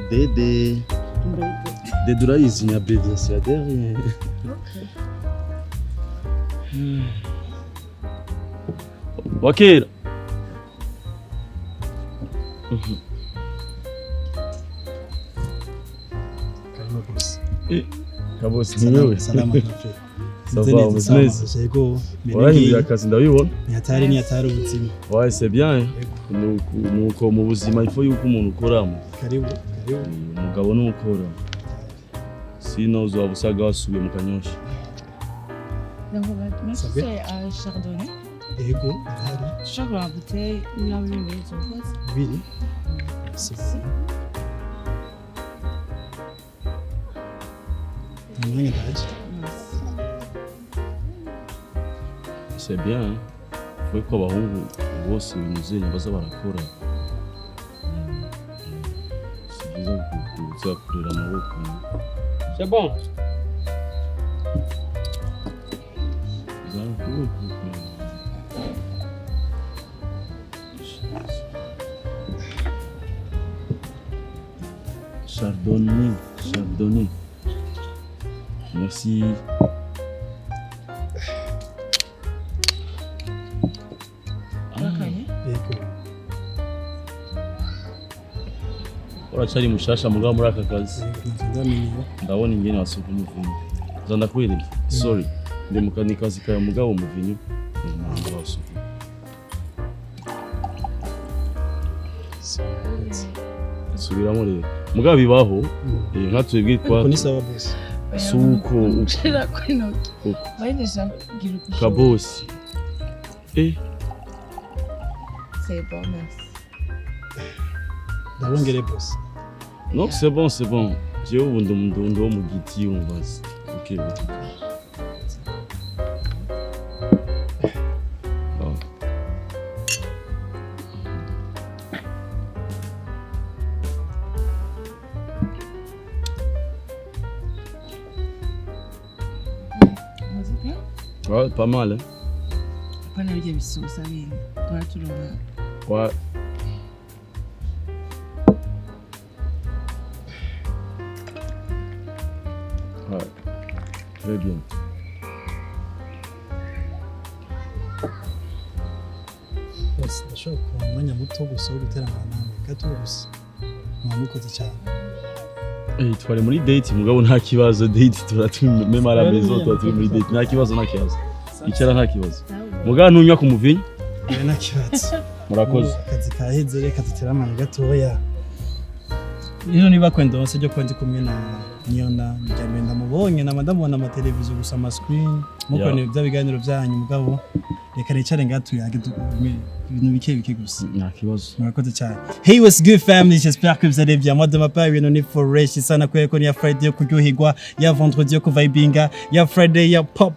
Dede. Dede urayizi ni abreviation ya derrière. Wakira. Kabosi ni wewe. Salama na free. Sava business. Yego. Wari akazi ndabibona. Ni hatari ubuzima. Ouais, c'est bien. Nuko mu buzima ifo yuko umuntu ukoramo. Karibu. Umugabo n'ukora. Sino uzoba usaga wasubiye mu kanyosha. C'est un chardonnay. Yego. Je crois la bouteille, il a vu les autres. Oui. C'est ça. C'est bien. Hein? Faut ko abahungu bose bimuzenye baza barakora. C'est bizarre kuza kurera amaboko. C'est bon. Chardonnay. Merci. Uracari mushasha mugabo muri aka kazi. Ndabona ingene wasuka umuvinyo. Zanda kwireke. Sorry. Ndi mukani kazi kayo mugabo umuvinyo. Ntabwo wasuka. Subiramo rero. Mugabo bibaho. Nka twebwe kwa. Ko ni sawa boss. Suko ukira kwinoki. Bayineza gira kusho. Kabosi. C'est bon, merci. Ndabongere boss. Non, c'est bon. J'ai eu ubundi wo mu giti umbaza. OK. Ouais, pas mal. Hein? Pas la vie ça vient. Toi tu l'auras. Ouais. Ouais. Très bien. Yes, ndashaka kumenya muto gusa wo gutera amana gato gusa. Mwamukoze cyane. Twari muri date mugabo nta kibazo date turatumye mara maison twari muri date nta kibazo. Icara nta kibazo. Mugabo ntunywa ku muvinyo? Nta kibazo. Murakoze. Akazi kaheze reka dutera amana gatoya. Rero niba kwenda wose cyo kwandi kumwe na Nirna njyambe ndamubonye na ndamubona ama televiziyo gusa ama screen muko ne bya biganiro byanyu mugabo reka nicare ngatuyage ibintu bike gusa. Nta kibazo. Murakoze cyane. Hey, what's good family? J'espère que vous allez bien. Moi de ma part, on est fresh sana kwa ko ni Friday yo kuryoherwa, ya vendredi yo kuvibinga, ya Friday ya pop.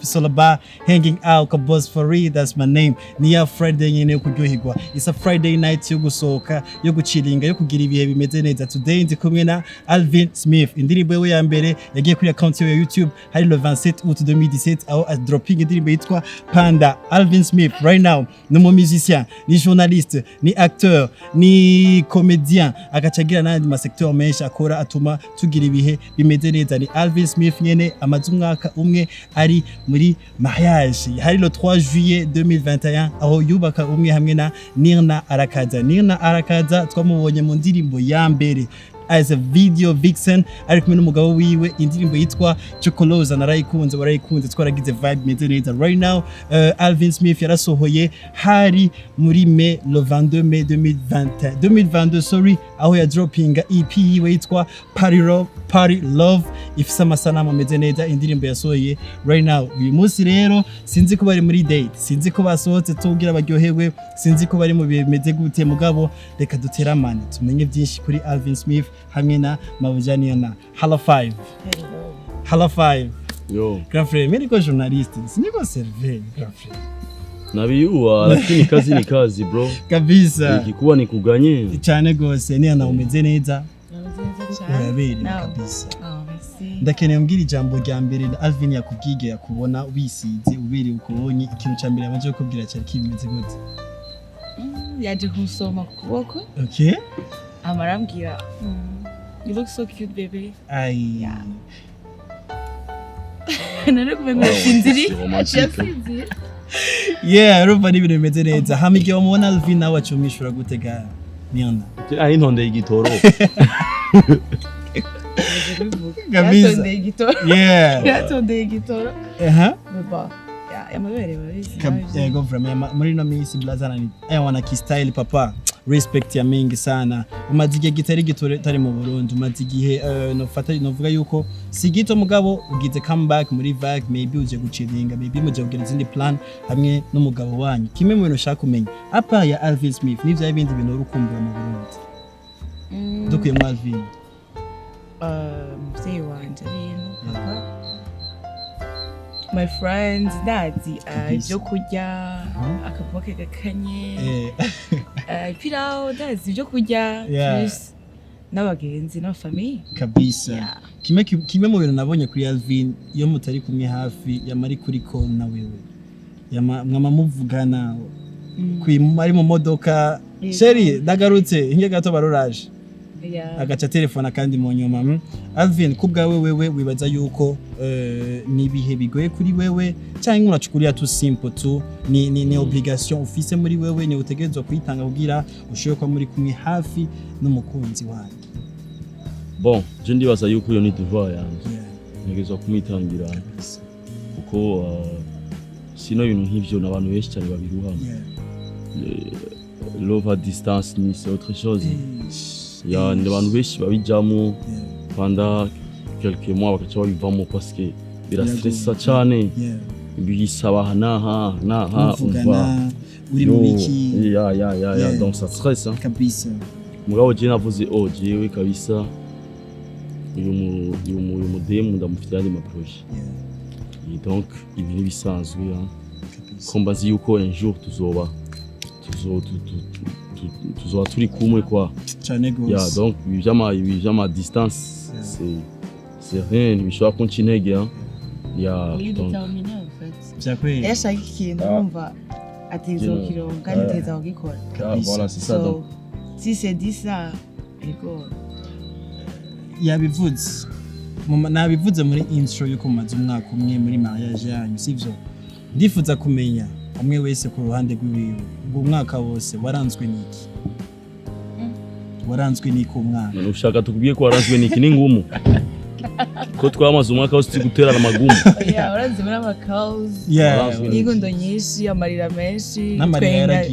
It's all about hanging out ka boss for real, that's my name. Ni ya Friday nyene yo kuryoherwa. It's a Friday night yo gusohoka, yo guchilinga, yo kugira ibihe bimeze neza. Today ndi kumwe na Alvin Smith. Indirimbo yewe ya mbere yagiye kuri account ya YouTube hari le 27 août 2017 aho as dropping indirimbo yitwa Panda. Alvin Smith right now no musicien, ni journaliste, ni acteur, ni comédien, agacagira n'andi ma secteur menshi akora atuma tugira ibihe bimeze neza. Ni Alvin Smith nyene amaze umwaka umwe ari muri mariage. Hari le 3 juillet 2021 aho yubaka umwe hamwe na Nirna Arakaza twamubonye mu ndirimbo ya mbere as a video vixen ari kumwe n'umugabo wiwe. Indirimbo yitwa Chocoloza barayikunze twaragize vibe meze neza. Right now Alvin Smith yarasohoye hari muri le 22 mai 2022 aho ya dropping EP yiwe yitwa Party Love ifise amasanamu meze neza. Indirimbo yasohoye right now uyu munsi rero sinzi ko bari muri date, sinzi ko basohotse tugira baryohewe, sinzi ko bari mu bimeze gute mugabo reka duteramane tumenye byinshi kuri Alvin Smith hamwe na Nirna. Hello 5. Hello 5. Yo. Grand frère, mimi niko journaliste, siniko server grand frère. Nabiyuwa lakini kazi ni kazi bro. Kabisa. Ikikuwa ni kuganye. Cyane gose Nirna umeze neza. Urabere kabisa. Ndakeneye mbwira ijambo rya mbere Alvin yakubwige yakubona wisize ubere ukubonye ikintu cya mbere amaje kubwira cyari kimeze gute? Yaje kusoma kuboko. Okay. Amarambwira You look so cute, baby. Ay. Nari kumenga sinziri. Yeah, urumva n'ibintu bimeze neza. Hama igihe umubona Alvin nawe acumishura gutega Nirna. Ari ntondeye igitoro. Yatondeye igitoro. Yeah. Yatondeye igitoro. Baba. Yamabere babizi. Yego vraiment muri no minsi blazana ni wana ki style papa. Respect ya mingi sana. Umaze igihe gitari gitore tari mu Burundi, umaze igihe novuga yuko si gito mugabo ugize comeback muri vague, maybe uje guciringa, maybe muje kugira izindi plan hamwe n'umugabo wanyu. Kimwe mu bintu ushaka kumenya apa ya Alvin Smith n'ivyo ibindi bintu urukumbura mu Burundi. Dukuye mu Alvin. Muvyeyi wanje rero papa. My friends, ndazi ibyo kurya akaboke gakanye pirao ndazi ibyo kurya n'abagenzi n'abafamiye kabisa. Kimwe mu bintu nabonye kuri Alvin iyo mutari kumwe hafi yamari kuri call na wewe mwama muvugana ari mu modoka sheri ndagarutse hinge gato baruraje agaca telefona kandi mu nyuma. Alvin kubwawe wewe wibaza yuko ni bihe bigoye kuri wewe cyangwa uracukurira tu simple tu ni obligation ufise muri wewe ni utegerezwa kwitanga kugira ushobore kwa muri kumwe hafi n'umukunzi wanyu? Bon, je ndibaza yuko iyo ni devoir yanjye ntegerezwa kumwitangira kuko sino ibintu nk'ivyo n'abantu benshi cyane babiruha. Love at distance ni c'est autre chose. Ya n'abantu benshi babijamo pendant quelques mois bakaca babivamo parce que birastressa cyane. Bisaba naha umva uri mu biki ya donc ça stresse kabisa. Mugabo je navuze jewe kabisa uyu mudemu ndamufite andi ma projet. Donc ibi ni bisanzwe komba nzi yuko un jour tuzoba turi kumwe kwa cyane gose. Ya donc bijama distance c'est rien bishobora kunca intege ya donc byakweye yashaka ikintu umva atizokironka kandi teza kugikora. Voilà c'est ça donc si c'est dit ça ego yabivuze nabivuze muri intro yuko mumaze umwaka umwe muri mariage yanyu sivyo. Ndifuza kumenya umwe wese ku ruhande rw'iwiwe umwaka wose waranzwe n'iki? Waranzwe n'iki umwaka? Ushaka tukubwiye ko waranzwe n'iki? Ni ngumu ko twamaze umwaka wose guterana amagumu. Waranzwe muri amakazi n'ingondo nyinshi amarira menshi twenga.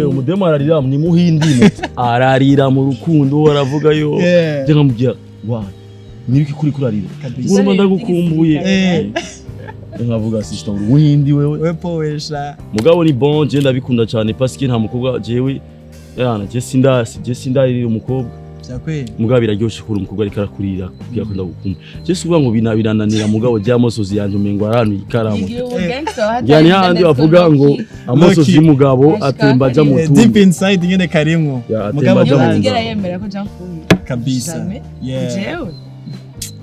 Umudemu ararira ni muhindi ararira mu rukundo aravuga yo je nkamubwira wa nibiki kuri kurarira urumva ndagukumbuye nkavuga assistant muhindi wewe powesha mugabo ni bon je ndabikunda cyane parce que nta mukobwa jewe yana je sindarira umukobwa byakweye mugabo biraryoshe kuri umukobwa ari karakurira kugira ko ndagukumbuye je suvuga ngo birananira mugabo je amosozi yanje umengo arantu ikaramu yani handi bavuga ngo amosozi y'umugabo atemba aja mu tuntu deep inside nyene karimwo mugabo ntigera yemera ko jamfuye kabisa. Jewe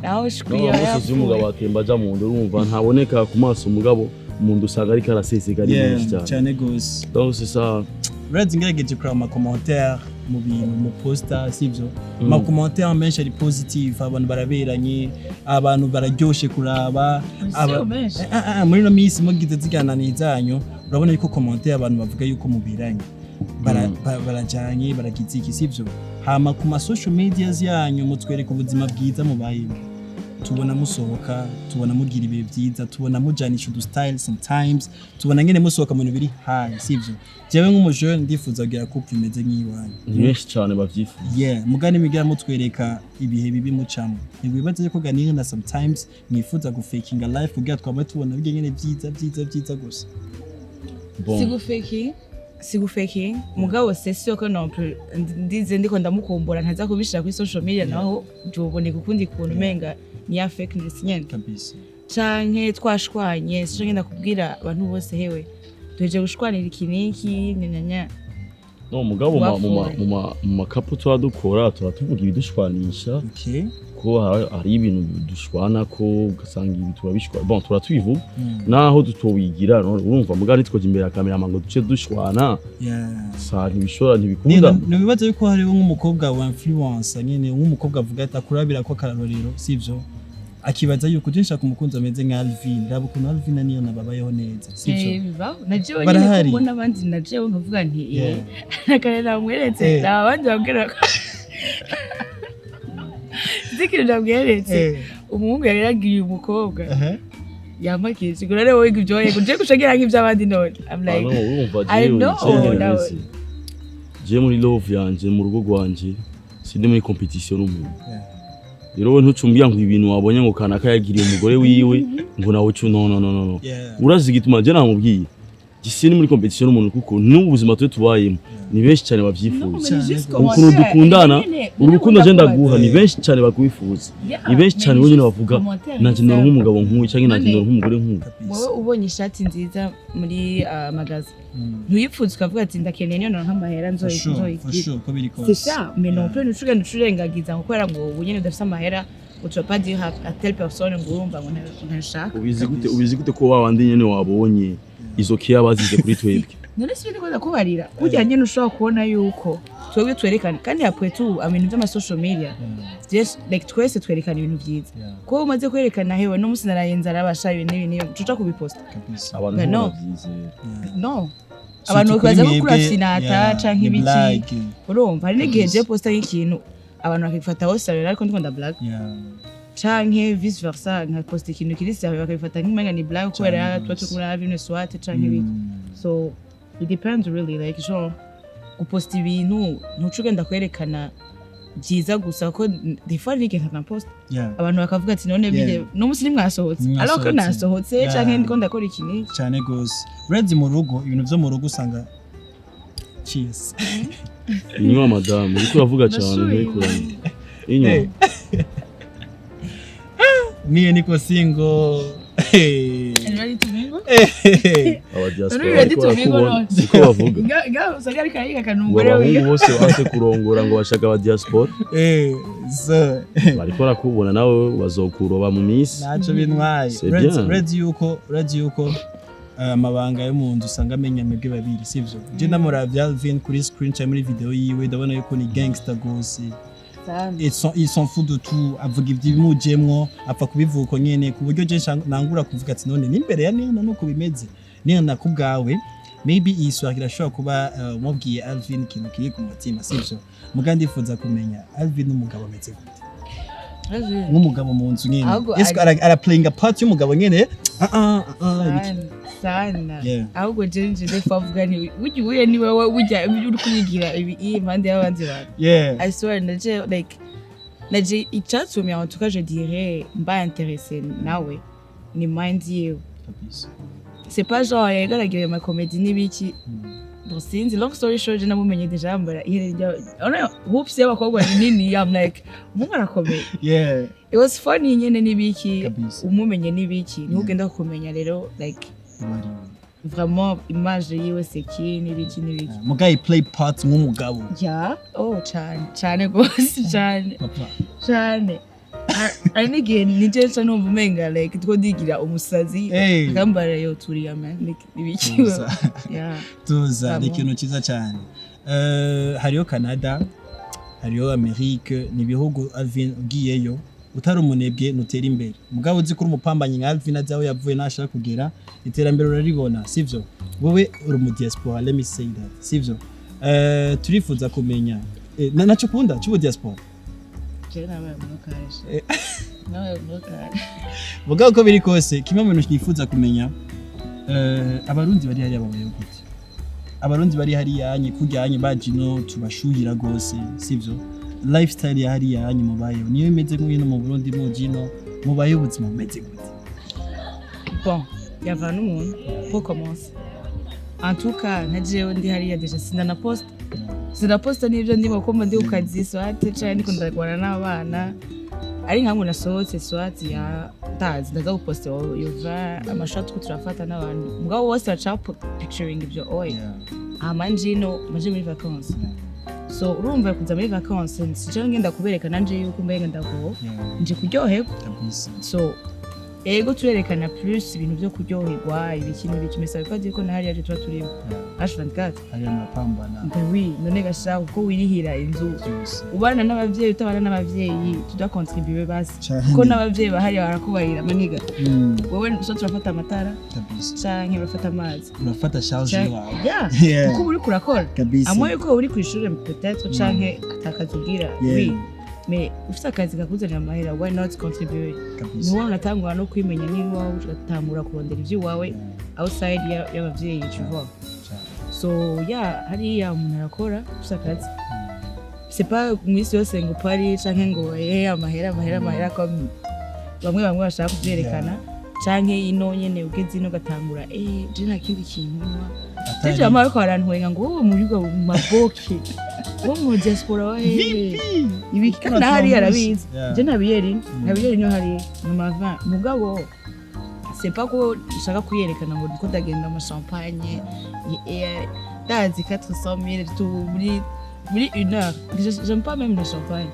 naho shikwiye amosozi y'umugabo atemba aja mu ndo urumva ntaboneka ku maso mugabo umuntu usanga ari karaseseka ari menshi cyane gose. Donc c'est ça. Reds ngerageje kuri ama commentaire mu bintu mu poster sivyo. Ma commentaire menshi ari positive, abantu baraberanye, abantu bararyoshe kuraba muri no minsi mugize zigananizanyo urabona yuko commentaire abantu bavuga yuko mubiranye barajanye baragiziki sivyo. Hama ku ma social medias yanyu mutwereka ubuzima bwiza mubayemo, tubona musohoka, tubona mugira ibihe byiza, tubona mujanisha du style sometimes, tubona ngene musohoka mu bintu biri high sivyo. Jewe nk'umujeune ndifuza kugira couple imeze nk'iwanyu. Ni benshi cyane bavyifuza. Mugani migira mutwereka ibihe bibi mucamo. Ntibibaze ko ganira na sometimes mwifuza gufakinga life kugira twama tubona bige ngene byiza gusa. Bon. Sigufeki mugabo sesio ko no ndize ndiko ndamukumbura ntaza kubishira kuri social media naho joboneka ukundi kuntu menga ni ya fakeness nyene kabisa. Canke twashwanye sije ngenda kubwira abantu bose hewe tuheje gushwanira ikiniki nyanya no mugabo mu makapu twadukora tuvuga ibidushwanisha ko hari ibintu dushwana ko ugasanga ibi turabishwa bon turatubivuga naho tutowigira urumva mugari twoje imbere ya kamera ngo duce dushwana sa ntibishora ntibikunda nibibaza yuko hariho nk'umukobwa wa influencer nyene nk'umukobwa avuga ati akurabira ko karorero sivyo akibaza yuko ujensha kumukunza ameze nka Alvin rabo kuno Alvin niyo nababayeho neza sivyo najewe nyine kubona abandi najewe nkavuga nti nakare namweretse abandi babwira zikiri ndabweretse umuhungu yari yagiye umukobwa yamakije ngo rero wowe ibyoye kuje gushagera nk'iby'abandi none I'm like I know je muri love yanje mu rugo rwanje sindi muri competition n'umuntu rero we ntucumbira ngo ibintu wabonye ngo kanaka yagiriye umugore wiwe ngo nawe cyo no urazi gituma je namubwiye gisini muri competition n'umuntu kuko n'ubuzima twe tubayemo ni benshi cyane bavyifuza ukuntu dukundana urukundo je ndaguha ni benshi cyane bakwifuza ni benshi cyane wenyine bavuga nanje no nk'umugabo nk'uyu cyangwa nanje no nk'umugore nk'uyu wowe ubonye ishati nziza muri magazi ntuyipfuza ukavuga ati ndakeneye niyo nk'amahera nzoyigira sisha mais non plus nucurengagiza ngo kwera ngo ubu nyene udafite amahera uca pas dire à telle personne ngo urumva ngo ntashaka ubizi gute ko wabandi nyene wabonye izo kiya bazize kuri twebwe none si bindi koza kubarira kujya nyene ushobora kubona yuko twebwe twerekana kandi après tout ibintu by'ama social media just like twese twerekana ibintu byiza ko umaze kwerekana hewe no musi narayenza arabasha ibintu n'ibintu tuca kubiposta abantu no abantu baza gukura finata canke ibiki urumva hari n'igihe je posta y'ikintu abantu bakifata hose ariko ndiko ndablack canke vice versa nka posta ikintu kiri sawe bakifata nk'imanga ni black kubera twa tukura bimwe swate canke ibiki so it depends really like genre guposta ibintu ntucugenda kwerekana byiza gusa ko defort nike nka post abantu bakavuga ati none bije no musi nimwasohotse alors que nasohotse canke ndiko ndakora ikintu cyane gose redi mu rugo ibintu byo mu rugo usanga cheers inyuma madame uriko uravuga cyane ntikuranye inyuma niye niko single siko bavuga abahungu bose base kurongora ngo bashaka aba diaspora bariko barakubona nawe bazokuroba mu minsi naco bintwaye redi yuko amabanga yo mu nzu usanga amenya mwebwe babiri sivyo je ndamuravye Alvin kuri screen cyangwa muri video yiwe ndabona yuko ni gangster gose ils sont fous de tout avuga ibyimujemwo apfa kubivuko nyene ku buryo je nangura kuvuga ati none nimbere ya nena nuko bimeze nena kubgawe maybe iswakira ashobora kuba umubwiye Alvin ikintu kiri ku mutima sivyo mugandi ifuza kumenya Alvin umugabo ameze gute nk'umugabo mu nzu nyene est-ce ara playing a part y'umugabo nyene sana ahubwo je ndavuga ni ugiye ni wowe ujya uri kunyigira ibi impande y'abandi bantu I swear naje icyatumye en tout cas je dirais mba intéressé nawe ni mind you c'est pas genre yagaragiye ma comédie n'ibiki donc sinzi long story short je namumenye deja ambara ona hoops y'abakobwa nini I'm like umwana akomeye it was funny nyene n'ibiki umumenye n'ibiki ni ugenda kumenya rero like vraiment image yiwe seki n'ibiki mugaye play part nk'umugabo cyane gose cyane ari n'igihe nije nsa numva umenga like two digira umusazi akambara yo turiya man ibiki tuza ikintu cyiza cyane hariyo Canada hariyo Amerique ni bihugu Alvin ugiyeyo utari umunebwe nutera imbere mugabo uzi kuri umupambanyi nka Alvin azaho yavuye nashaka kugera iterambere uraribona sivyo wowe uri mu diaspora let me say that sivyo turifuza kumenya naco kunda cy'ubu diaspora mugabo ko biri kose kimwe mu bintu nifuza kumenya abarundi bari hariya babayeho gute abarundi bari hariya anye kujyanye bajino tubashuhira gose sivyo lifestyle ya hariya yanyu mubayeho niyo imeze nk'ino mu Burundi mu jino mubayeho ubuzima bumeze gute bon yava n'umuntu pour commencer en tout cas najewe ndi hariya deja sina post n'ibyo ndimo ko ndi ukazi swate cyane ndiko ndagwana n'abana ari nkamwe nasohotse swate ya tazi ndaza guposta yova amashot ko turafata n'abantu mugabo wose acha picturing ibyo njino maje muri vacances so urumva kuza muri vacances sije ngenda kubereka nanje yuko mbenga ndago nje kuryoherwa so ego turerekana plus ibintu byo kuryoherwa ibiki n'ibiki mesa bifati ko nahari yaje tuba turimo H24 hari amapambana oui none gashaka uko wirihira inzu ubana n'abavyeyi utabana n'abavyeyi tuda contribuer basi ko n'abavyeyi bahari barakubarira maniga wowe so turafata amatara canke urafata amazi urafata charge wawe uko uri kurakora amwe yuko uri ku ishuri peut-être canke atakazugira oui mais ufite akazi kakuzanira amahera why not contribute niwo unatangura no kwimenya niba wawe ugatangura kurondera ivyo wawe outside y'abavyeyi tu vois so hariya umuntu arakora ufite akazi c'est pas mwisi yose ngo pari canke ngo amahera ko bamwe bashaka kuvyerekana canke ino nyene ugeze ino gatangura je nta kindi kintu Tije amara ko arantwenga ngo wowe muri bwo maboke wo mu diaspora wa ibiki nahari arabizi je nabiyeri nyo hari mu mava mugabo c'est pas ko ishaka kuyerekana ngo ndiko ndagenda mu champagne dazi 400,000 tout muri une heure j'aime pas même le champagne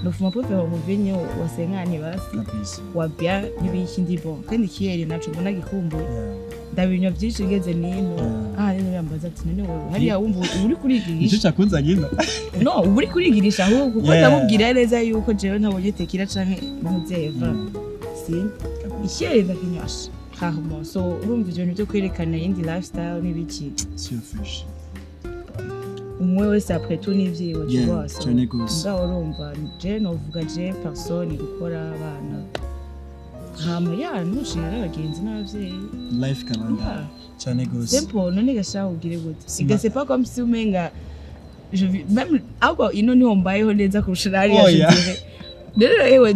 no fuma préfère mu vinyo wa sengani basi wa bien n'ibiki ndi bon kandi kiyeri naco mbona gikumbuye ndabinywa byinshi ngeze nino rero yambaza ati none wowe hariya wumva uri kurigirisha icyo cyakunza nyina no uri kurigirisha ahubwo kuko ndamubwira neza yuko jewe ntabonye tekira canke muzeva si ikiyeri ndakinyasha hahuma so urumva ibintu byo kwerekana indi lifestyle n'ibiki selfish umwe wese après tout n'ivyiwe cyose ngaho urumva je novuga je personne gukora abana hama nushira abagenzi n'abavyeyi life kabanda cyane gose simple none gashaho ugire gute c'est pas comme si umenga je même abo ino niho mbayeho neza kurusha nari yaje rero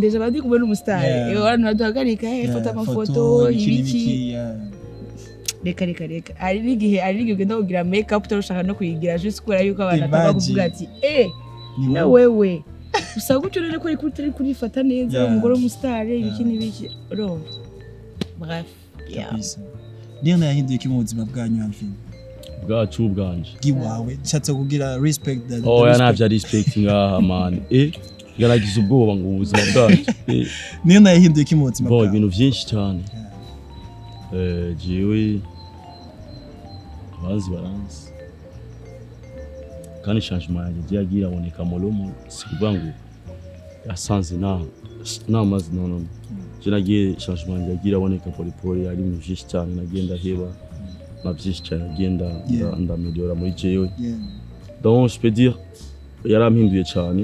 deja badi kubona umustar abantu baduhagarika fata amafoto ibiki reka ari n'igihe ugenda kugira make up utarashaka no kuyigira juste kubera yuko abantu ataba kuvuga ati na wewe usanga gutyo rero ko uri kurifata neza umugore w'umustar ibiki n'ibiki ro bref Nirna yahinduye iki mu buzima bwanyu Alvin bwacu bwanje giwawe nshatse kugira respect that navya respect ngaha man garagize ubwoba ngo ubuzima bwacu Nirna yahinduye iki mu buzima bwanyu ibintu byinshi cyane jewe abazi baranzi kandi changement yagiye agira aboneka molomo sikuvuga ngo yasanze namazi no je nagiye changement yagira aboneka pole ari mu byinshi cyane nagenda heba byinshi cyane agenda ndameliora muri jewe donc je peux dire yarampinduye cyane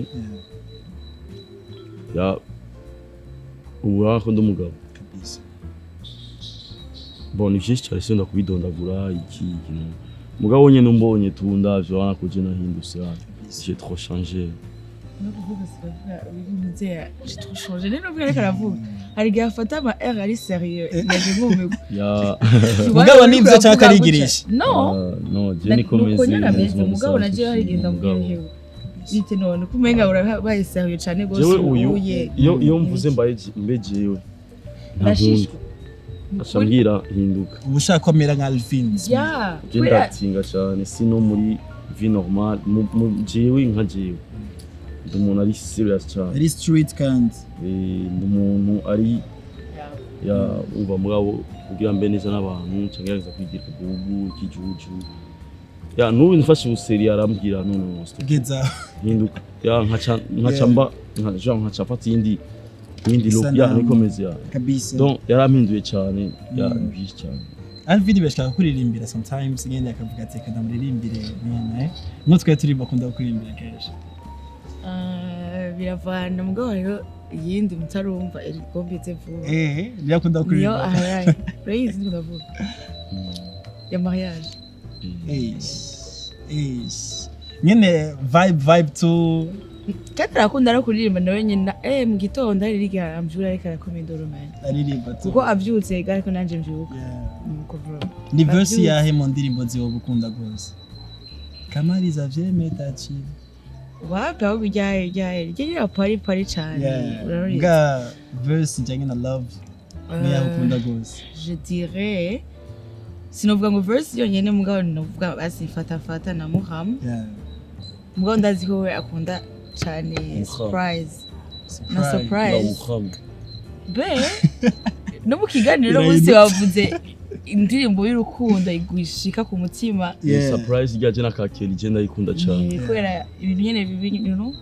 ubu ko ndumugabo kabisa bon byinshi cyane senda kubidondagura iki mugabo nyene umbonye tundavyo wana ko je nahindutse j'ai trop changé j'ai trop changé neno bwere karavuga hari gafata ama R ari sérieux yagimume mugabo nivyo cyakarigirisha no je ni komeze mugabo naje hari genda mbwerehewe bite none kumenga urabaye sérieux cyane gose iyo mvuze mbe jewe ndashishwe ashambira hinduka ubushaka komera nka Alvin ndatinga cyane sino muri vie normale mu jewe nka jewe umuntu ari serious cyane ari street kandi umuntu ari uba mugabo kugira mbe neza n'abantu cyangwa kwigira igihugu cy'igihugu n'ubu nfashe ubuseri arambwira none geza hinduka nkaca fata iyindi look nikomeze kabisa donc yarampinduye cyane byinshi cyane Alvin bashaka kuririmbira sometimes ngene akavuga ati kada muririmbire nene mutwe turi bakunda kuririmbira kenshi biravana mugabo rero yindi mutarumva gombeze vuba byakunda kuririmba yo praise ndavuga ya mariage nyene vibe to Katara akunda no kuririmba nawe nyina mu gitondo ari riga amjura ariko arakomenda romance aririmba to kuko avyutse ariko nanje mvyuka ni verse yahe mu ndirimbo ziwo bukunda gose kamariza vyemetachi wapi aho bijyaye rya pari cyane ga verse njyanye na love ni yaho ukunda gose je dirais sinovuga ngo verse yonyene mugabo novuga basi fata na muham mugabo ndazi ko we akunda cyane surprise be no mu kiganiro bose bavuze indirimbo y'urukundo igwishika ku mutima surprise ijyaje nakakera igenda yikunda cyane kubera ibintu nyene bibintu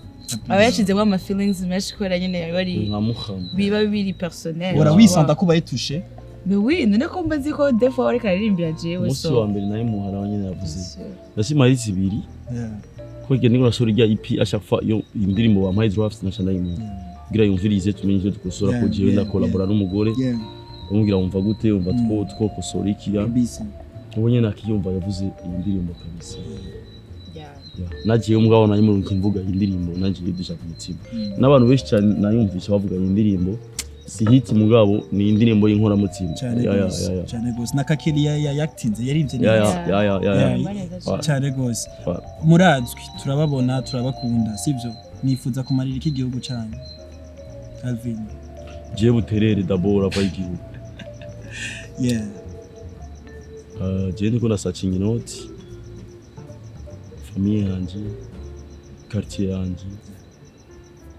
abayashizemo ama feelings menshi kubera nyene bari biba biri personnel ora wisanda kuba yitushe mais oui none ko mbazi ko des fois ariko aririmbira jewe so wa mbere naye muhara nyene yavuze ndashimari zibiri ko igende ngo nasore rya EP ashaka yo indirimbo wa My Drafts na chanda yimu gira yumvirize tumenye icyo dukosora ko jewe na collabora n'umugore umubwira wumva gute umva two kosora ikiya ubonye nakiyumva yavuze iyi ndirimbo kabisa nagiye umugabo nayo mu mvuga indirimbo nagiye dusha ku mutima n'abantu benshi cyane nayumvisha bavuga iyi ndirimbo si hit mugabo ni indirimbo y'inkora mutima cyane gose nakakiri yaktinze yarivye neza cyane gose murazwi turababona turabakunda sivyo nifuza kumarira iki gihugu cyane Alvin je buterere d'abord ava igihugu je ndiko ndasearching note famille yanje quartier yanje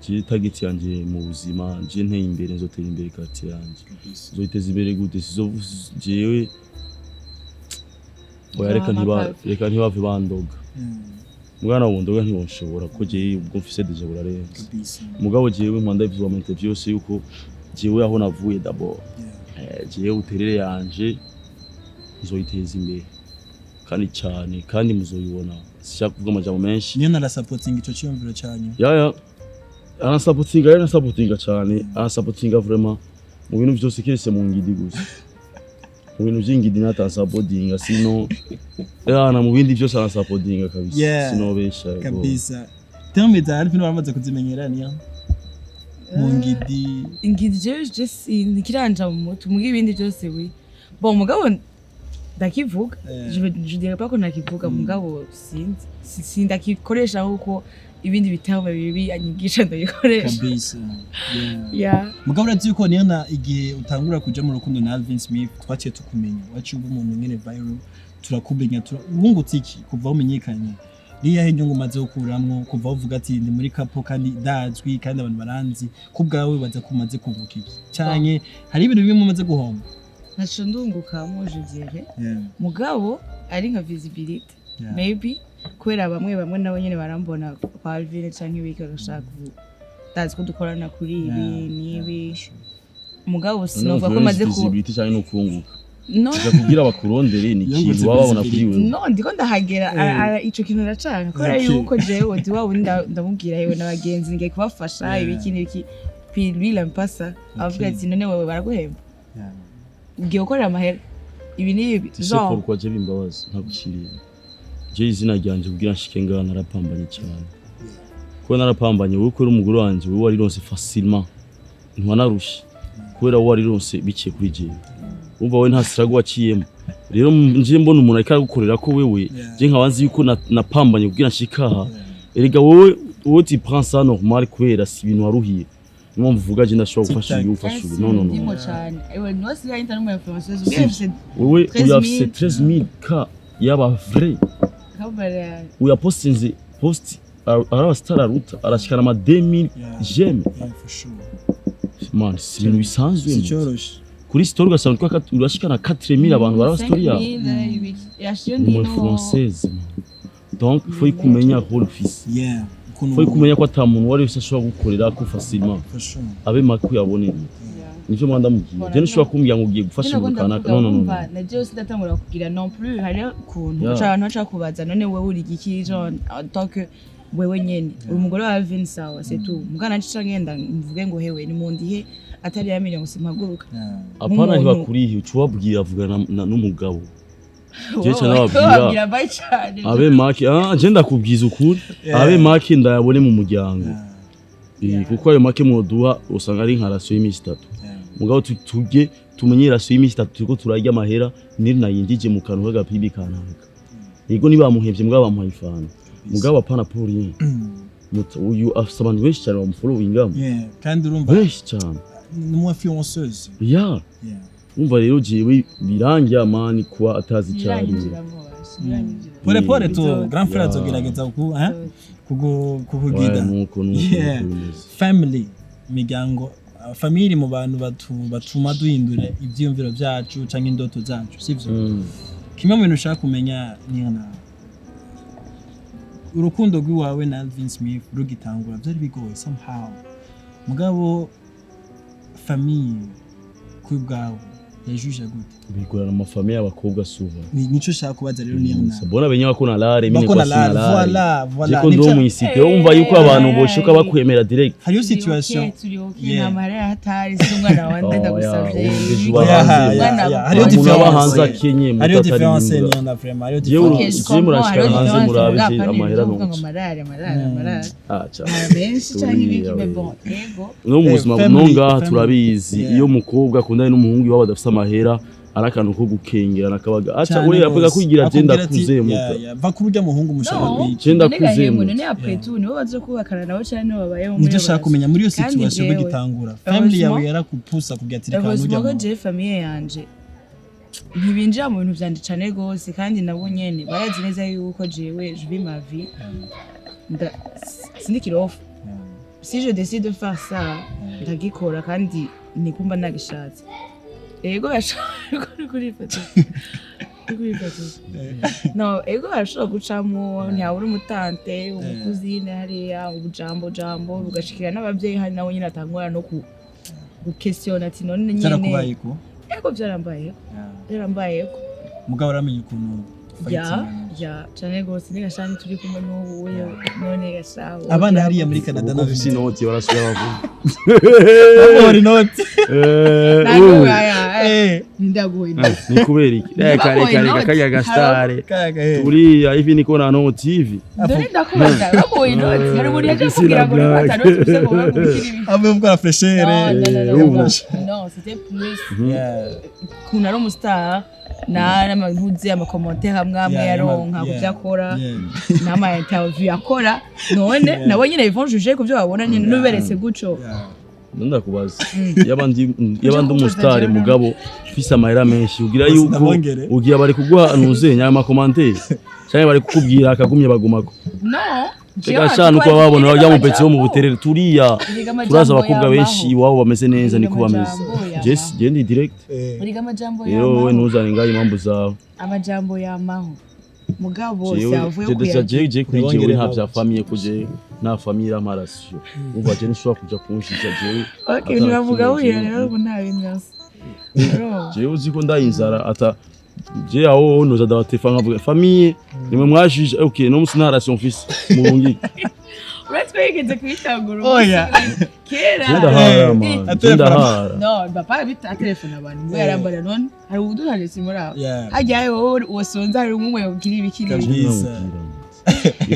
je target yanje mu buzima je nteye imbere nzotera imbere quartier yanje nzoiteza imbere gute sizo jewe reka ntibave bandoga mwana wondoga ntibonshobora ko jewe ubwo mfise deje burarenze mugabo jewe mpanda ivyo mu interview yose yuko jewe aho navuye d'abord jewe uterere yanje nzoiteza imbere kandi cyane kandi muzoyibona sishaka kuvuga amajambo menshi niyo nara supporting ico cyumviro cyanyu ana supportinga cyane ana supportinga vraiment mu bintu byose kirese mu ngidi gusa mu bintu by'ingidi nata supportinga sino ana mu bindi byose ana supportinga kabisa sino besha kabisa temeza ari bino bamaze kuzimenyera niyo mu ngidi just nikiranja mu mutu mu ibindi byose we bon mugabo ndakivuga je dirais pas ko nakivuga mugabo sinzi ndakikoresha uko ibindi bitabo bibi anyigisha ndabikoresha kabisa mugabo urazi yuko niyo na igihe utangura kuja mu rukundo na Alvin Smith twaciye tukumenya waciye ubu umuntu ngene viral turakumenya wungutse iki kuva umenyekanye niya henyo ngumaze ukuramwo kuva uvuga ati ndi muri kapo kandi dazwi kandi abantu baranzi kubgawe baza kumaze kunguka iki cyane hari ibintu bimwe mumaze guhomba naco ndungukamo je dirais mugabo ari nka visibility maybe kubera bamwe nabo nyene barambona kwa Alvin canke ibiki bagashaka ndazi ko dukorana kuri ibi nibi mugabo sinova ko maze ku visibility cyane no kunguka no kugira bakurondere ni kintu babona kuri wewe no ndiko ndahagera ico kintu ndacaka kubera yuko jewe ndi wabo ndamubwira yewe n'abagenzi ngiye kubafasha ibiki n'ibiki puis mpasa avuga ati none wewe baraguhemba ngiye gukorera amahera ibi nibi genre pourquoi je bimbabaza ntagushiriye je izina ryanje kugira nshike ngana narapambanye cyane ko narapambanye wowe ko umugore wanje wowe wari ronse facilement ntwanarushe kubera wari ronse bike kuri jewe umva we nta sirago waciyemo rero nje mbona umuntu ariko gukorera ko wewe je nkabanzi yuko napambanye kugira nshikaha erega wowe tu prends ça normal kubera si ibintu waruhiye niyo mvuga je ndashobora gufasha uyu ufasha no ndimo cyane ewe no siga internet mu information wewe uyafise 13000 k yaba vrai uya postinze post ara star aruta arashikana ama 2000 j'aime man si ibintu bisanzwe kuri story ugasanga urashikana 4000 abantu bara story ya mu française donc il faut kumenya role fils faut kumenya ko atamuntu wari wese ashobora gukorera ko facilement abe makuru yabone nivyo mwanda mugiye je nshobora kumbwira ngo ugiye gufasha umukana no na je sidatangura kugira non plus hari kuntu abantu bacha kubaza none wewe uri giki genre tant que wewe nyene uri umugore wa Alvin sawa c'est tout mugana ncisha ngenda mvuge ngo hewe ni mundihe atari yamenye ngo simpaguruka apana ntibakuriye ucubabwira avugana n'umugabo je cyane ababwira abe maki je ndakubwiza ukuri abe maki ndayabone mu muryango kuko ayo make muduha usanga ari nka ratio y'imisi 3 mugabo tujye tumenye ratio y'imisi 3 turiko turarya amahera Nirna yinjije mu kantu k'agapibi kanaka yego niba muhevye mugabo bamuha ifana mugabo apana pour rien uyu afisa abantu benshi cyane bamufollowinga kandi urumva benshi cyane n'umu influenceuse umva rero jewe birangira mani kuba atazi cyari pole tu grand frère azogerageza kukugira family miryango family mu bantu batuma duhindura ivyiyumviro byacu canke indoto zacu sivyo kimwe mu bintu ushaka kumenya Nirna urukundo rw'iwawe na Alvin Smith rugitangura byari bigoye somehow mugabo famille kubwawe yajuje gute bigorana amafamiye y'abakobwa suva nico shaka kubaza rero Nirna mbona benye bakona lare mine kwa voilà jiko ndo mwisite umva yuko abantu boshoka bakwemera direct hariyo situation nta marira hatari umwana wande ndagusavye hariyo difference hanze akenye hariyo difference Nirna vraiment hariyo difference murashika hanze murabe amahera no marara acha benshi cyane ibiki bon ego no muzima bunonga turabizi iyo mukobwa akundana n'umuhungu wabo badafite amahera arakantu ko gukengera nakabaga acha we yavuga kwigira agenda kuze muta va kurujya muhungu mushaka agenda kuze muta none après tout nibo baje kubakana nabo cyane nibo babayeho muri shaka kumenya muri iyo situation bigitangura family yawe yarakupusa kugatirika n'ujya mu je famille yanje ntibinjira mu bintu byandi cyane gose kandi nabo nyene barazi neza yuko jewe je vis ma vie sindikirof si je décide de faire ça ndagikora kandi nikumva nagishatse ego yashaka kuri foto no ego yashaka gucamo ntiyabura umutante umukuzine hariya ubujambo bugashikira n'abavyeyi hari nawe nyine atangora no ku question ati none nyene ego byarambaye mugabo uramenye ukuntu ya cyane gose nigashani turi kumwe n'ubu none gashaho abana hariya muri Canada na visi noti barasubira bavuga noti ndagoye ni kubera iki reka kajya gastare turiya ivi niko na no TV dore ndakubaza bagoye noti hari muri yaje kugira ngo batano tuse ngo bagukiri abo bwa freshere non c'était plus kuna ro mustar na maguze amakommentaire amwe yaronka kubyakora nama interview yakora none nabo nyine bivon juger ku byo babona nyine nuberetse guco ndakubaza yabandi umustar mugabo fisa amahera menshi ugira yuko ugiye bari kuguha nuzenya amakommentaire cyane bari kukubwira akagumye bagumako no Tegashana uko babona bajya mu petse mu buterere turiya turaza abakobwa benshi iwabo bameze neza niko bameze Jess gendi direct uriga amajambo yawe wowe ntuzane ngaho impamvu zawe amajambo yamaho mugabo yavuye kuyaje kwijewe nta bya famille kuje nta famille amarasyo uva je nshobora kuja kunshisha jewe okay niravuga we rero nta bintu yose jewe uziko ndayinzara ata je aho noza dabatefa nkavuga famille nimwe mwajije okay no musina relation fils murungi twigeze kwitangura oya kera ndahara no papa bita telefone abantu ngo yarambara none hari uduhare simura hajyaye wowe wasonza hari umwe ugira ibikiri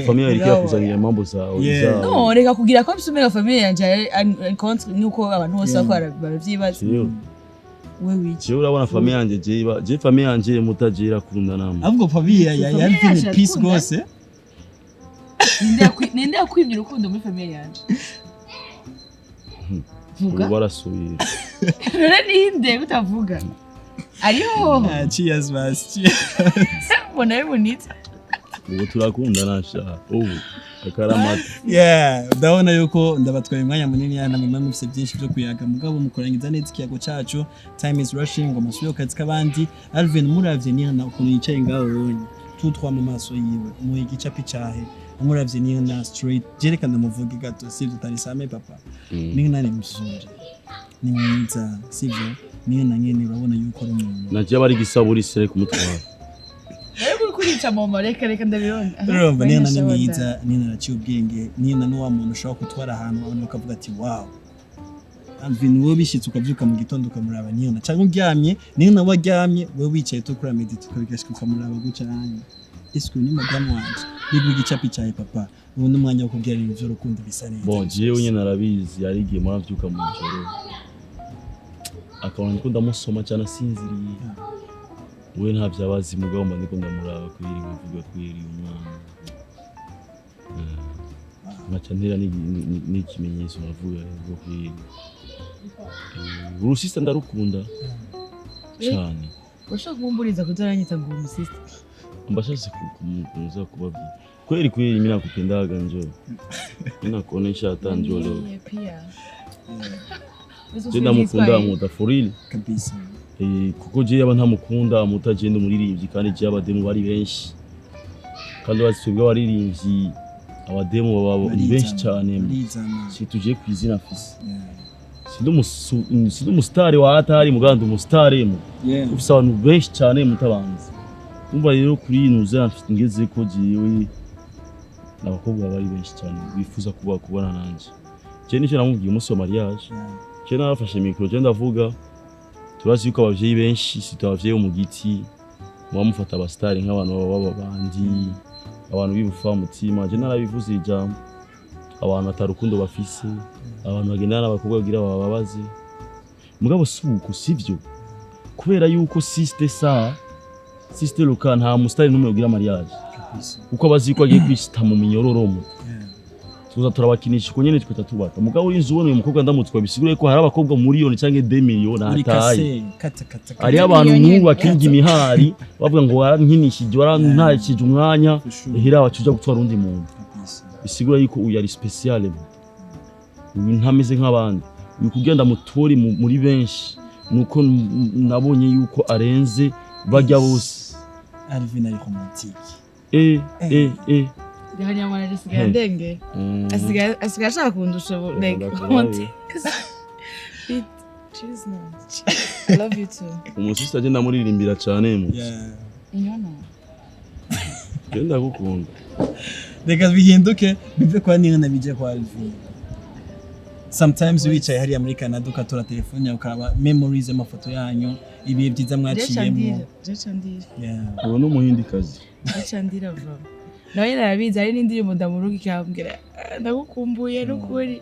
famille iri kuzanira mambo zawe no reka kugira ko bisumira famille yanje contre nuko abantu bose bakora baravyibaza wewe wiki urabona famille yanje je famille yanje mutajira kunda namwe ahubwo famille ya Alvin peace gose ninde yakwimye urukundo muri famille yanje vuga barasubira none ninde utavuga ariho cheers bas mbona yibunitse ubu turakunda nasha ubu akaramata ndabona yuko ndabatwaye umwanya munini yana mwe mufite byinshi byo kuyaga mugabo mukorangiza neza ikiyago cacu time is rushing ngo masuyo kazi kabandi Alvin muravye Nirna ukuntu yicaye ngaho wonye tutwa mu maso yiwe mu igicapi cyahe muravye Nirna straight jereka ndamuvuga gato sivyo tarisame papa Nirna ni msuri ni mwiza sivyo Nirna nyene urabona yuko ari umuntu naje bari gisaburi sere kumutwara rero kurica mama reka ndabirona urumva Nirna ni mwiza Nirna araciye ubwenge Nirna ni wa muntu ushobora kutwara ahantu abantu bakavuga ati wow Alvin wowe bishitse ukavyuka mu gitondo ukamuraba Nirna cyangwa uryamye Nirna waryamye wowe wicaye tukura medit ukabigashika ukamuraba guca hanye isku ni madamu wanje nibwo igicapi cyaye papa ubu n'umwanya wo kubwira ibintu by'urukundo bisa neza bon jewe nyene narabizi yarigiye muravyuka mu joro akabona ko ndamusoma cyane asinziriye we nta byabazi mugabo mba ndiko ndamuraba kwiri bivuga kwiri umwana macantera ni kimenyetso navuga ngo kwiri urusista ndarukunda cyane Washaka kumburiza kuzaranyita ngo umusista. Mbashatse kumuza kubabwira. Kweli mimi nakupendaga njoo. Mimi nakuonesha hata njoo leo. Pia. Ndamukunda muta for real. Kabisa. Kuko je yaba ntamukunda mutajende umuririmbyi kandi je abademu bari benshi. Kandi basubwa baririmbyi abademu babo benshi cyane. Situje kwizina fisi. Sido umusitari wa hatari muganda umusitari mu. Ufise abantu benshi cyane mutabanzi. Umva rero kuri nuza mfite ngeze ko jiwe n'abakobwa bari benshi cyane bifuza kubana nanje. Je nicyo namubwiye umunsi wa mariage. Je narafashe micro je ndavuga turazi yuko abavyeyi benshi sitabavyeyi mu giti mwamufata abastari nk'abantu baba bandi abantu bibufa mutima. Je narabivuze ijambo abantu atarukundo bafise abantu bagendana n'abakobwa bagira bababaze mugabo suko sivyo kubera yuko Sister Luka nta mustari numwe ugira mariage uko abazi ko agiye kwishita mu minyororomo tuza turabakinisha uko nyene twita tubata mugabo urinzi ubona uyu mukobwa ndamutswa bisigure ko hari abakobwa miliyoni canke 2 miliyoni ataye ari abantu n'ubu bakinga imihari bavuga ngo warankinishije warantashije umwanya hira wacuja gutwara undi muntu bisigura yuko uyu ari special uyu ntameze nk'abandi uyu kugenda mutori muri benshi nuko nabonye yuko arenze bajya bose. Alvin ari romantique. Ndihanya mwana risigaye ndenge. Asigaye ashaka kundusha like romantique. She's nice. I love you too. Umusista je ndamuririmbira cyane mu. Inyona. Genda gukunda. Reka bihinduke bive kwa Nirna bije kwa Alvin. Sometimes wicaye hariya muri Canada ukatora telefone ukaba memories y'amafoto yanyu ibihe byiza mwaciyemo. Ubu no muhindikazi. Ndacandira vuba. Nawe narabizi ari n'indirimbo ndamuruga ikambwira ndagukumbuye n'ukuri.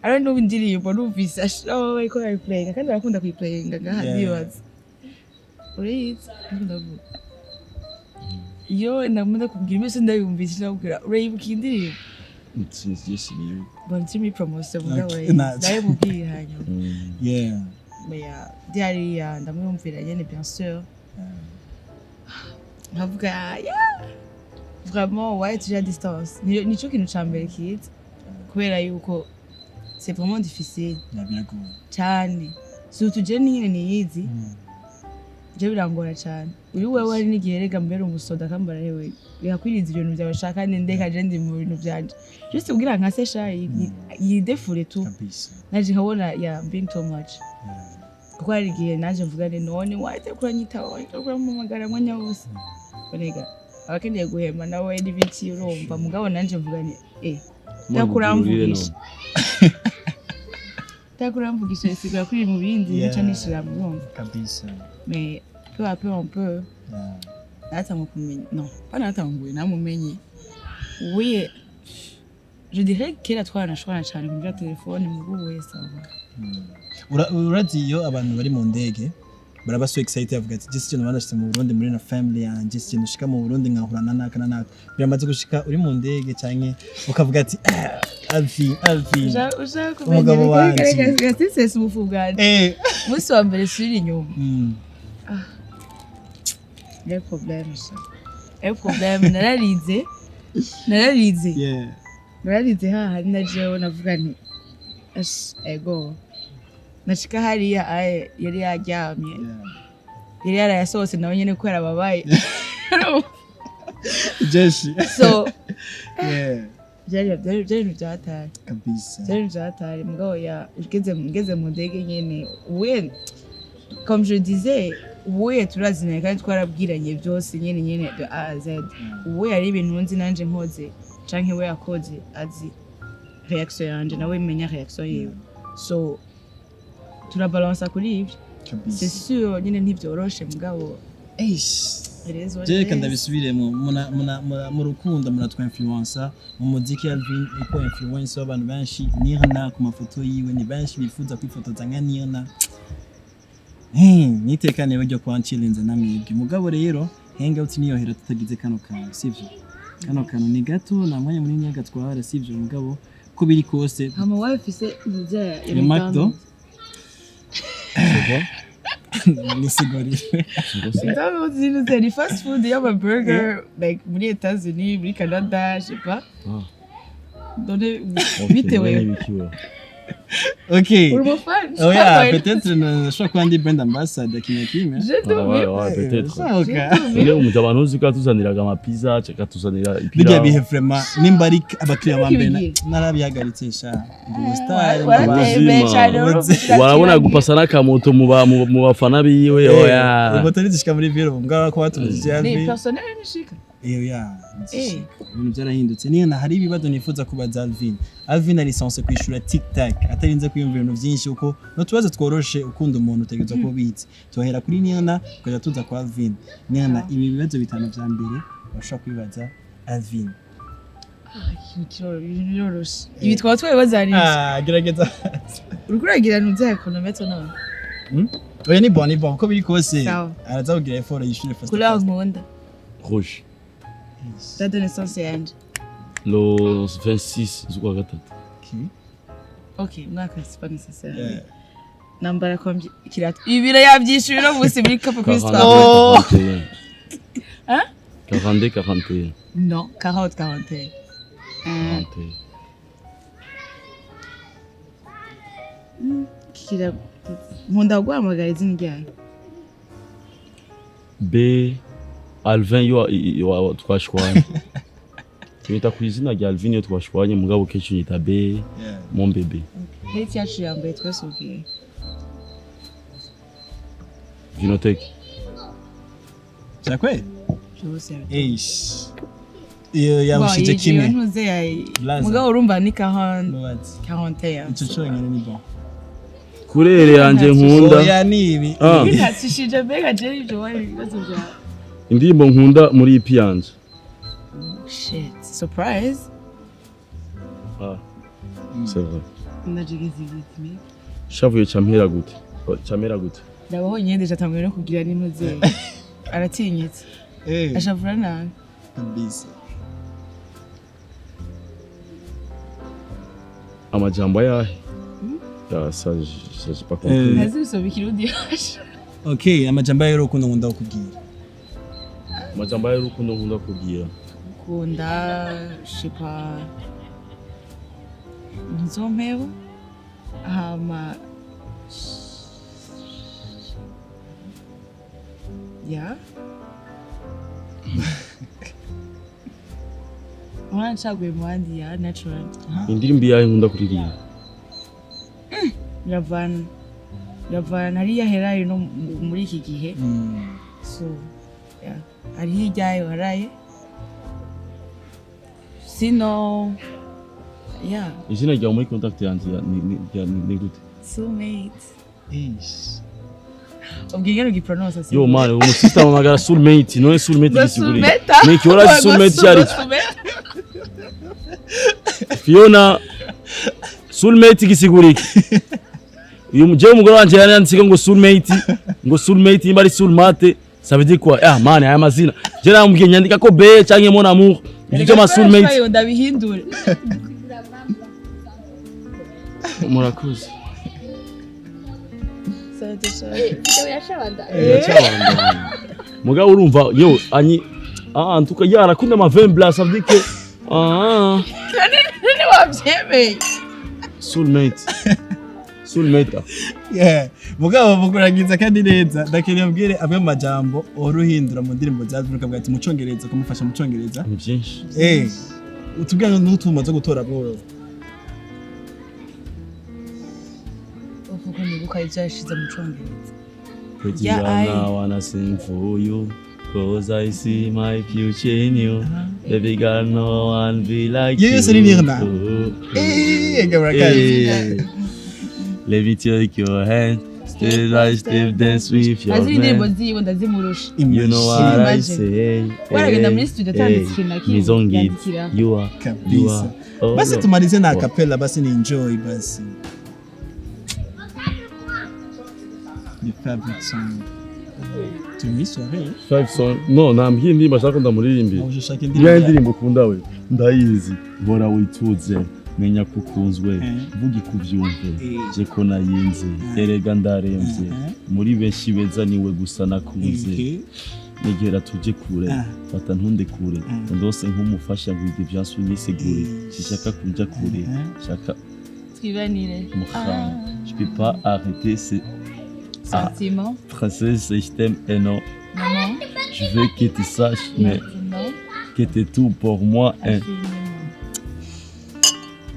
Ari no indirimbo numvise ashiraho ariko ayiplayinga kandi arakunda kuyiplayinga ngahadibaza. Urizi ndavuga. Yo namunda kubwira imese ndayumvise ndabwira urayibuka indirimbo. Since yes you. Bon timi promotion mugabo naye mubwira hanyuma. Mais diari ndamwumvira nyene bien sûr. Nkavuga vraiment ouais tu as distance. Nico kintu cambere kids. Kubera yuko c'est vraiment difficile. Cyane. Surtout je nyine niyizi. Je birangora cyane. Uri wewe ari n'igihe rega mbere umusoda kambara yewe. Yakwiriza ibintu byabashaka ndeka je ndi mu bintu byanje. Just ubwira nka se shayi yidefure tu. Naje nkabona being too much. Kuko ari igihe naje mvuga none wajya kuranyita kuramumagara mwanya wose. Bonega abakeneye guhema nawe n'ibiki urumva mugabo nanje mvuga ndakuramvugisha. Ndakuramvugisha isigura kuri mu bindi nica nishira mu kabisa. Mais peu à peu on peut. Ndamukumenya. Non, pas ndamukumbuye namumenye. Oui. Je dirais que la twanashwana cyane kuri telefone mu wese aba. Uradiyo abantu bari mu ndege baraba so excited avuga ati just cyo nabashitse mu Burundi muri na family yanje cyo nushika mu Burundi nkahurana naka biramaze gushika uri mu ndege cyane ukavuga ati Alvin umugabo wanje gasise sumufugane musi wa mbere suri inyuma le problème ça le problème nararize nararize hari najewe navuga nti ego nashika hariya yari yaryamye yari yarayasohotse nawe nyene ko yarababaye jeshi so byari byatari kabisa byari byatari mugabo ngeze mu ndege nyene we comme je disais we turazina kandi twarabwiranye byose nyene de A à Z we yari ibintu nzi nanje nkoze canke we yakoze azi reaction yanje nawe menya reaction yiwe so turabalansa kuri ibyo c'est sûr nyine ntibyoroshe mugabo je ndabisubiremo mu rukundo muratwa influencer mu muziki Alvin iko influencer abantu benshi Nirna ku mafoto yiwe ni benshi bifuza kwifotoza nka Nirna nitekane bajya kwa Chilenze namibwe mugabo rero hangout niyo hera tutagize kano kantu sivyo kano kantu ni gato na mwanya munini yagatwara sivyo mugabo ko biri kose hama wafise ibya McDo nisigurire. Ndamuzi ni fast food y'ama burger like muri États-Unis muri Canada je sais pas. Done bitewe. Ok. Pour mon fan. Oh yeah, peut-être je crois qu'on dit brand ambassadeur kimya. Ouais, peut-être. Okay. Umujya abantu uzi ko atuzaniraga ama pizza cyangwa atuzanira Bijya bihe vraiment nimba ari abakiriya ba mbere narabihagaritse sha. Style. Warabona gupasa n'akamoto mu bafana biwe oya. Moto nizishika muri biro mbwa ko batuje Alvin. Ni personnel nishika. Yeah. Ibintu byarahindutse. Niyo na hari ibibazo nifuza kubaza Alvin. Alvin ari license kwishura TikTok atarinze kwiyumvira ibintu byinshi uko no tubazo tworoshe ukunda umuntu utegetswe ko bitse. Tuhera kuri Nirna kuja tuza kwa Alvin. Nirna ibi bibazo bitanu bya mbere bashaka kwibaza Alvin. Yoroshe. Ibi twaba twabibaza ari. Gerageza. Urukuragira nuza econometre none. Oya ni bon ko biri kose. Sawa. Araza kugira effort yishure fast. Kula nkunda. Rouge. Date de naissance yanje. Le 26 z'ukwa gatatu. Okay, mwaka c'est pas nécessaire. Nambara combien kirato. Ibiro yabyishuye no busi muri Cap Crystal. Oh. Hein? 42 41. Non, 40 41. 41. Kira nkunda guhamagara izina ryayo. B Alvin yo twashwanye. Kimita ku izina rya Alvin yo twashwanye mugabo kenshi nyita B mon bébé. Heti yacu yambaye twasohokanye. Vinoteke. Chakwe? Cyose. Eish. Iyo yabushije kimwe. Ntuze yayi. Mugabo urumva ni 40 41. Ico cyonyine ni bon. Kurere yanje nkunda. Oya nibi. Ntatishije mbega je ibyo wari ibibazo byawe. Indirimbo nkunda muri EP yanje. Shit, surprise. C'est vrai. Ndajigeze gitime. Shavuye camera gute? Camera gute? Ndabaho nyende jatamwe no kugira n'intuze. Aratinyitse. Ashavura nabi. Kabisa. Amajambo ayahe? Ça j'ai pas compris. Nazibisobikira udiyasha. Okay, amajambo yayo rukundo nkunda kukubwira. Amajambo yayo rukundo nkunda kubwira. Kunda shipa nzompeho hama ya Mwana chaguye mwandi ya natural. Indirimbo yayo nkunda kuririmba. Ravana hariya herayo no muri iki gihe. So yeah, ari hiryayo haraye. Sino yeah. Izina ryawe muri contact yanjye ni gute? Soulmate. Eish. Ubwigero gipronounce asi. Yo man, umu sister mamagara soulmate, no soulmate gisiguri. Niki wala soulmate cyari. Fiona soulmate gisiguri. Uyu muje umugore wanje yanandika ngo soulmate imba ari soulmate, ça veut dire quoi? Ah man, aya mazina. Je namubwiye nyandika ko B canke mon amour. Ibyo ma soulmate. Yo ndabihindure. Murakoze. Mugabo urumva yo anyi en tout cas yarakunda ma 20 blas ça veut dire que Ni wabyemeye. Soulmate. Yeah. Mugabo mukuragiza kandi neza ndakeneye mbwire amwe majambo oruhindura mu ndirimbo zavuga bwati mu Congereza kumufasha mu Congereza. Ni byinshi. Utubwira n'utuma zo gutora bwo. Uvuga nibuka ibyashize mu Congereza. Yeah, I wanna sing for you, cause I see my future in you. Baby girl, no one be like you. Yes, Nirna. Let me take your hand, stay like step dance with your man. You know what I say. Maison guide, you are. Basi tumalize na acapella, basi ni enjoy basi. The favorite song. Tu me soirée? 5 songs. No, namhindi bashaka ndamuririmbi. Ya ndirimbo ukunda we. Ndayizi. Bora wituze. menya kukunzwe vuga ikuvyumve je ko nayinze erega ndaremvye muri benshi beza niwe gusa nakunze nigera tuje kure fata ntunde kure ndose nk'umufasha ngwige byansu nisigure shaka kunja kure shaka twibanire je peux pas arrêter ce sentiment princesse je t'aime et non maman je veux que tu saches mais que t'es tout pour moi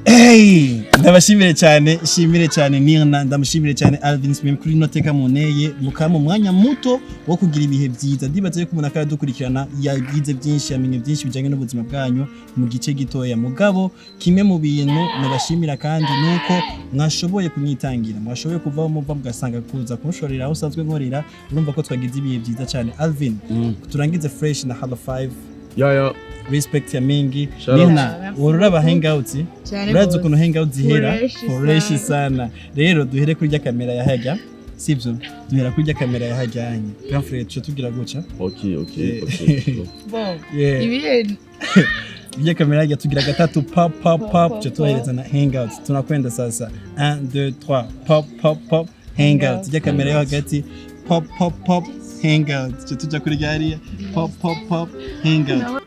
Hey, ndabashimire cyane, shimire cyane Nirna, ndamushimire cyane Alvin Smith kuri noteka muneye mukama mwanya muto wo kugira ibihe byiza. Ndibaze ko umuntu akadukurikirana yagize byinshi yamenye byinshi bijanye n'ubuzima bwanyu mu gice gitoya mugabo kimwe mu bintu nabashimira kandi nuko mwashoboye kunyitangira, mwashoboye kuvaho muva mugasanga kuza kunshorera aho usanzwe nkorera, urumva ko twagize ibihe byiza cyane. Alvin, turangize fresh na Halo 5. ya respect ya mingi Nirna ururaba hangout urazi ukuntu hangout zihera fresh sana rero duhere kuri kamera ya hajya sivyo duhera kuri kamera ya hajyanye gafre cyo tugira guca okay bon ibihe Vya kamera ya tugira gatatu pop cyo tuhereza na hangout tunakwenda sasa 1 2 3 pop hangout vya kamera yo hagati pop hangout cyo tujya kuri gari pop hangout